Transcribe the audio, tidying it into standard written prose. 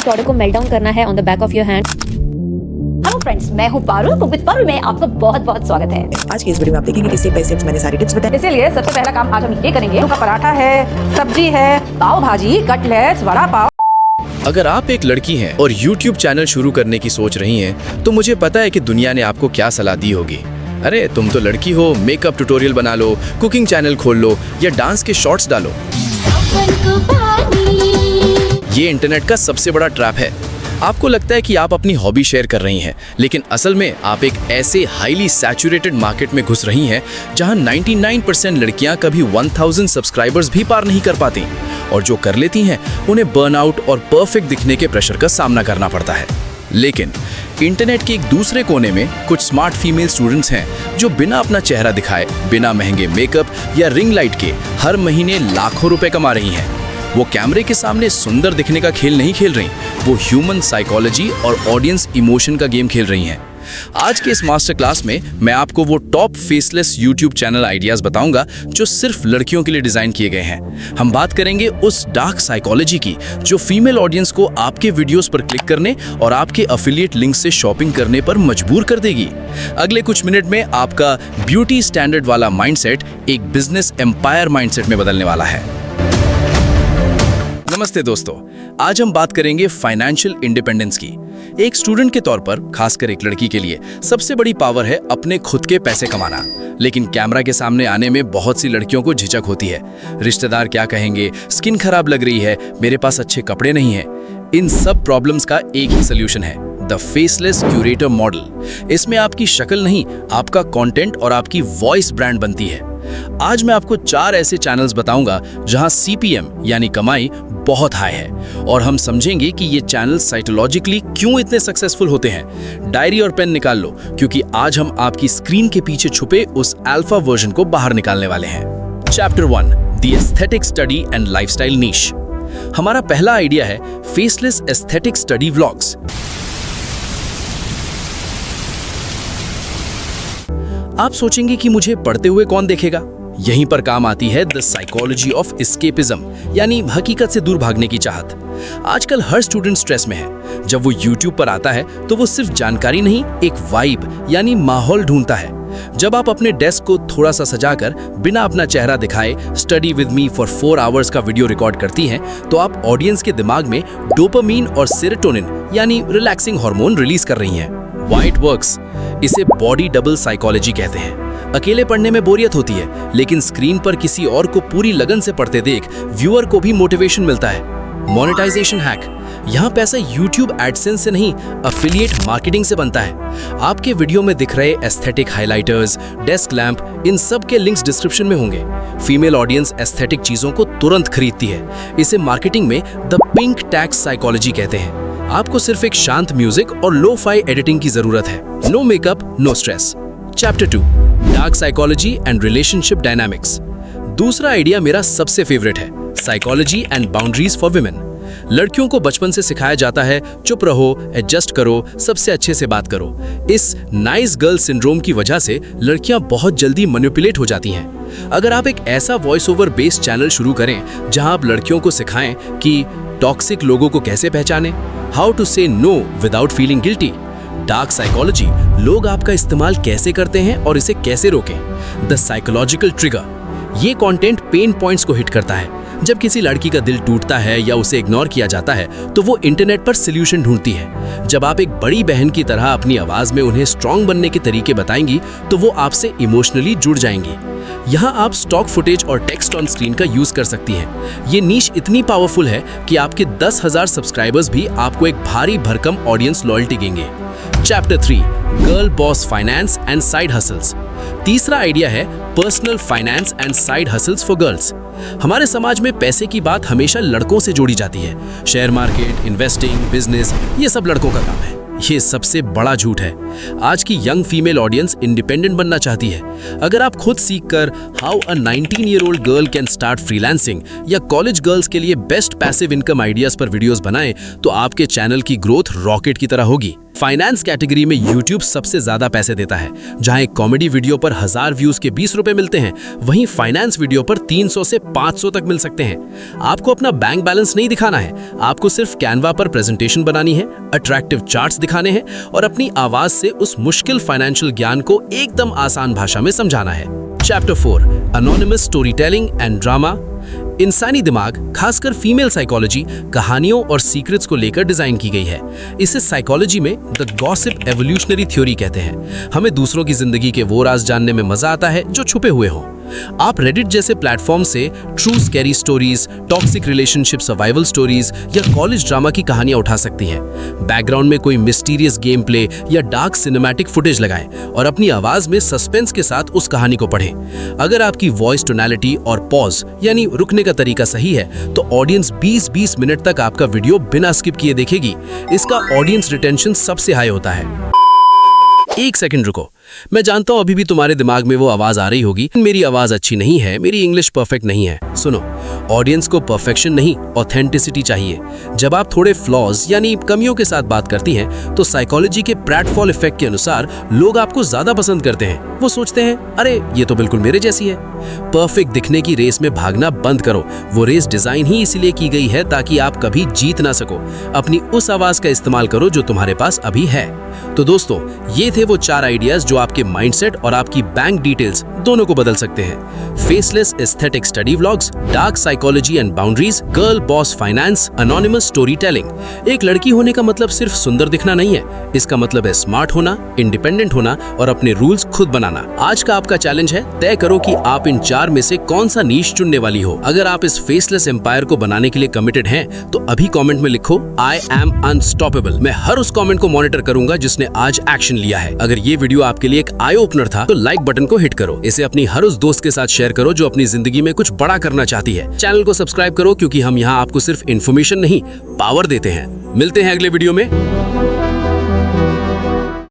इस ऑर्डर को melt down करना है on the back of your hand. Hello friends, मैं हूँ पारुल। तो विद पारुल में आपका बहुत बहुत स्वागत है। आज की इस वीडियो में आप देखेंगे कि स्टेप बाय स्टेप मैंने सारी टिप्स बताई। इसीलिए सबसे पहला काम आज हम ये करेंगे। उनका पराठा है, सब्जी है, पाव भाजी, कटलेट्स, वड़ा पाव। अगर आप एक लड़की हैं और YouTube चैनल शुरू करने की सोच रही हैं, तो मुझे पता है कि दुनिया ने आपको क्या सलाह दी होगी। अरे तुम तो लड़की हो, मेकअप ट्यूटोरियल बना लो, कुकिंग चैनल खोल लो या डांस के शॉर्ट्स डालो। ये इंटरनेट का सबसे बड़ा ट्रैप है। आपको लगता है कि आप अपनी हॉबी शेयर कर रही हैं, लेकिन असल में आप एक ऐसे हाईली सैचुरेटेड मार्केट में घुस रही हैं जहां 99% लड़कियां कभी 1000 सब्सक्राइबर्स भी पार नहीं कर पाती, और जो कर लेती हैं उन्हें बर्नआउट और परफेक्ट दिखने के प्रेशर का सामना करना पड़ता है। लेकिन इंटरनेट के एक दूसरे कोने में कुछ स्मार्ट फीमेल स्टूडेंट्स हैं जो बिना अपना चेहरा दिखाए, बिना महंगे मेकअप या रिंग लाइट के हर महीने लाखों रुपए कमा रही हैं। वो कैमरे के सामने सुंदर दिखने का खेल नहीं खेल रही, वो ह्यूमन साइकोलॉजी और ऑडियंस इमोशन का गेम खेल रही हैं। आज के इस मास्टर क्लास में मैं आपको वो top faceless YouTube channel ideas बताऊंगा जो सिर्फ लड़कियों के लिए डिजाइन किए गए हैं। हम बात करेंगे उस डार्क साइकोलॉजी की जो फीमेल ऑडियंस को आपके वीडियोस पर क्लिक करने और आपके अफिलिएट लिंक से शॉपिंग करने पर मजबूर कर देगी। अगले कुछ मिनट में आपका ब्यूटी स्टैंडर्ड वाला माइंडसेट एक बिजनेस एम्पायर माइंडसेट में बदलने वाला है। नमस्ते दोस्तों, आज हम बात करेंगे फाइनेंशियल इंडिपेंडेंस की। एक स्टूडेंट के तौर पर, खासकर एक लड़की के लिए सबसे बड़ी पावर है अपने खुद के पैसे कमाना। लेकिन कैमरा के सामने आने में बहुत सी लड़कियों को झिझक होती है। रिश्तेदार क्या कहेंगे, स्किन खराब लग रही है, मेरे पास अच्छे कपड़े नहीं हैं। इन सब प्रॉब्लम्स का एक ही सोल्यूशन है, द फेसलेस क्यूरेटर मॉडल। इसमें आपकी शक्ल नहीं, आपका कंटेंट और आपकी वॉइस ब्रांड बनती है। आज मैं आपको 4 ऐसे चैनल्स बताऊंगा जहां CPM यानी कमाई बहुत हाई है, और हम समझेंगे कि ये चैनल साइकोलॉजिकली क्यों इतने सक्सेसफुल होते हैं। डायरी और पेन निकाल लो, क्योंकि आज हम आपकी स्क्रीन के पीछे छुपे उस अल्फा वर्जन को बाहर निकालने वाले हैं। Chapter 1, the aesthetic study and lifestyle niche. हमारा पहला आइडिया है फेसलेस एस्थेटिक स्टडी व्लॉग्स। आप सोचेंगे कि मुझे पढ़ते हुए कौन देखेगा? यहीं पर काम आती है द साइकोलॉजी ऑफ एस्केपिज्म, यानी हकीकत से दूर भागने की चाहत। आजकल हर स्टूडेंट स्ट्रेस में है। जब वो YouTube पर आता है तो वो सिर्फ जानकारी नहीं, एक वाइब यानी माहौल ढूंढता है। जब आप अपने डेस्क को थोड़ा सा सजाकर बिना अपना चेहरा दिखाए study with me for 4 hours का वीडियो रिकॉर्ड करती हैं, तो आप ऑडियंस के दिमाग में डोपामीन और सेरोटोनिन यानी रिलैक्सिंग हार्मोन रिलीज कर रही हैं। Why it works? इसे बॉडी डबल साइकोलॉजी कहते हैं। अकेले पढ़ने में बोरियत होती है, लेकिन स्क्रीन पर किसी और को पूरी लगन से पढ़ते देख व्यूअर को भी मोटिवेशन मिलता है। Monetisation hack. यहाँ पैसा YouTube एडसेंस से नहीं, अफिलिएट मार्केटिंग से बनता है। आपके वीडियो में दिख रहे एस्थेटिक हाइलाइटर्स, डेस्क लैंप, इन सब के लिंक्स डिस्क्रिप्शन में होंगे। फीमेल ऑडियंस एस्थेटिक चीजों को तुरंत खरीदती है। इसे मार्केटिंग में द पिंक टैक्स साइकोलॉजी कहते हैं। आपको सिर्फ एक शांत म्यूजिक और लो-फाई एडिटिंग की जरूरत है। No makeup, no stress. Chapter 2, dark psychology and relationship dynamics. दूसरा आइडिया मेरा सबसे फेवरेट है, psychology and boundaries for women. लड़कियों को बचपन से सिखाया जाता है चुप रहो, एडजस्ट करो, सबसे अच्छे से बात करो। इस नाइस गर्ल सिंड्रोम की वजह से लड़कियां बहुत जल्दी मैनिपुलेट हो जाती हैं। अगर आप एक ऐसा वॉइस ओवर बेस्ड चैनल शुरू करें जहां आप लड़कियों को सिखाएं कि टॉक्सिक लोगों को कैसे पहचानें, how to say no without feeling guilty, dark psychology, लोग आपका इस्तेमाल कैसे करते हैं और इसे कैसे रोकें, द साइकोलॉजिकल ट्रिगर। ये कंटेंट पेन पॉइंट्स को हिट करता है। जब किसी लड़की का दिल टूटता है या उसे इग्नोर किया जाता है, तो वो इंटरनेट पर सॉल्यूशन ढूंढती है। जब आप एक बड़ी बहन की तरह अपनी आवाज में उन्हें स्ट्रांग बनने के तरीके बताएंगी, तो वो आपसे इमोशनली जुड़ जाएंगी। यहाँ आप स्टॉक फुटेज और टेक्स्ट ऑन स्क्रीन का यूज कर सकती हैं। ये नीश इतनी पावरफुल है कि आपके 10,000 सब्सक्राइबर्स भी आपको एक भारी भरकम ऑडियंस लॉयल्टी देंगे। Chapter 3, girl boss finance and side hustles. तीसरा आइडिया है personal finance and side hustles for girls. हमारे समाज में पैसे की बात हमेशा लड़कों से जोड़ी जाती है। शेयर मार्केट, इन्वेस्टिंग, बिजनेस, ये सब लड़कों का काम है। ये सबसे बड़ा झूठ है। आज की यंग फीमेल ऑडियंस इंडिपेंडेंट बनना चाहती है। अगर आप खुद सीखकर how a 19-year-old girl can start freelancing या कॉलेज गर्ल्स के लिए बेस्ट पैसिव इनकम आइडियाज पर वीडियोस बनाएं, तो आपके चैनल की ग्रोथ रॉकेट की तरह होगी। फाइनेंस कैटेगरी में YouTube सबसे ज्यादा पैसे देता है। जहां एक कॉमेडी वीडियो पर 1000 व्यूज के 20 रुपए मिलते हैं, वहीं फाइनेंस वीडियो पर 300 से 500 तक मिल सकते हैं। आपको अपना बैंक बैलेंस नहीं दिखाना है, आपको सिर्फ कैनवा पर प्रेजेंटेशन बनानी है, अट्रैक्टिव चार्ट्स दिखाने हैं और अपनी आवाज से उस मुश्किल फाइनेंशियल ज्ञान को एकदम आसान भाषा में समझाना है। Chapter 4 anonymous story telling and drama. इंसानी दिमाग, खासकर फीमेल साइकोलॉजी, कहानियों और सीक्रेट्स को लेकर डिजाइन की गई है। इसे साइकोलॉजी में द गॉसिप एवोल्यूशनरी थ्योरी कहते हैं। हमें दूसरों की जिंदगी के वो राज जानने में मजा आता है जो छुपे हुए हों। आप रेडिट जैसे प्लेटफॉर्म से true scary stories, toxic relationship survival stories या कॉलेज ड्रामा की कहानियां उठा सकती हैं। बैकग्राउंड में कोई मिस्टीरियस गेम प्ले या डार्क सिनेमैटिक फुटेज लगाएं और अपनी आवाज में सस्पेंस के साथ उस कहानी को पढ़ें। अगर आपकी वॉइस टोनैलिटी और पॉज यानी रुकने का तरीका सही है, तो ऑडियंस 20-20 मिनट तक आपका वीडियो बिना स्किप किए देखेगी। इसका ऑडियंस रिटेंशन सबसे हाई होता है। एक सेकंड रुको, मैं जानता हूं अभी भी तुम्हारे दिमाग में वो आवाज आ रही होगी, मेरी आवाज अच्छी नहीं है, मेरी इंग्लिश परफेक्ट नहीं है। सुनो, ऑडियंस को परफेक्शन नहीं, ऑथेंटिसिटी चाहिए। जब आप थोड़े फ्लॉज यानी कमियों के साथ बात करती हैं, तो साइकोलॉजी के प्रैटफॉल इफेक्ट के अनुसार लोग आपको ज्यादा पसंद करते हैं। वो सोचते हैं, अरे ये तो बिल्कुल मेरे जैसी है। परफेक्ट दिखने की रेस में भागना बंद करो। वो रेस डिजाइन ही इसलिए की गई है ताकि आप कभी जीत ना सको। अपनी उस आवाज का इस्तेमाल करो जो तुम्हारे पास अभी है। तो दोस्तों, ये थे वो 4 आइडियाज जो आपके माइंडसेट और आपकी बैंक डिटेल्स दोनों को बदल सकते हैं। Faceless aesthetic study vlogs, dark psychology and boundaries, girl boss finance, anonymous story telling. एक लड़की होने का मतलब सिर्फ सुंदर दिखना नहीं है, इसका मतलब है स्मार्ट होना, इंडिपेंडेंट होना और अपने रूल्स खुद बनाना। आज का आपका चैलेंज है, तय करो कि आप इन 4 में से कौन सा नीश चुनने वाली हो। अगर आप इस फेसलेस एम्पायर को बनाने के लिए कमिटेड हैं, तो अभी कमेंट में लिखो आई एम अनस्टॉपेबल। मैं हर उस कमेंट को मॉनिटर करूंगा जिसने आज एक्शन लिया है। अगर ये वीडियो आपके लिए एक आई ओपनर था, तो लाइक बटन को हिट करो। इसे अपनी हर उस दोस्त के साथ शेयर करो जो अपनी जिंदगी में कुछ बड़ा करना चाहती है। चैनल को सब्सक्राइब करो, क्योंकि हम यहाँ आपको सिर्फ इन्फॉर्मेशन नहीं, पावर देते हैं। मिलते हैं अगले वीडियो में।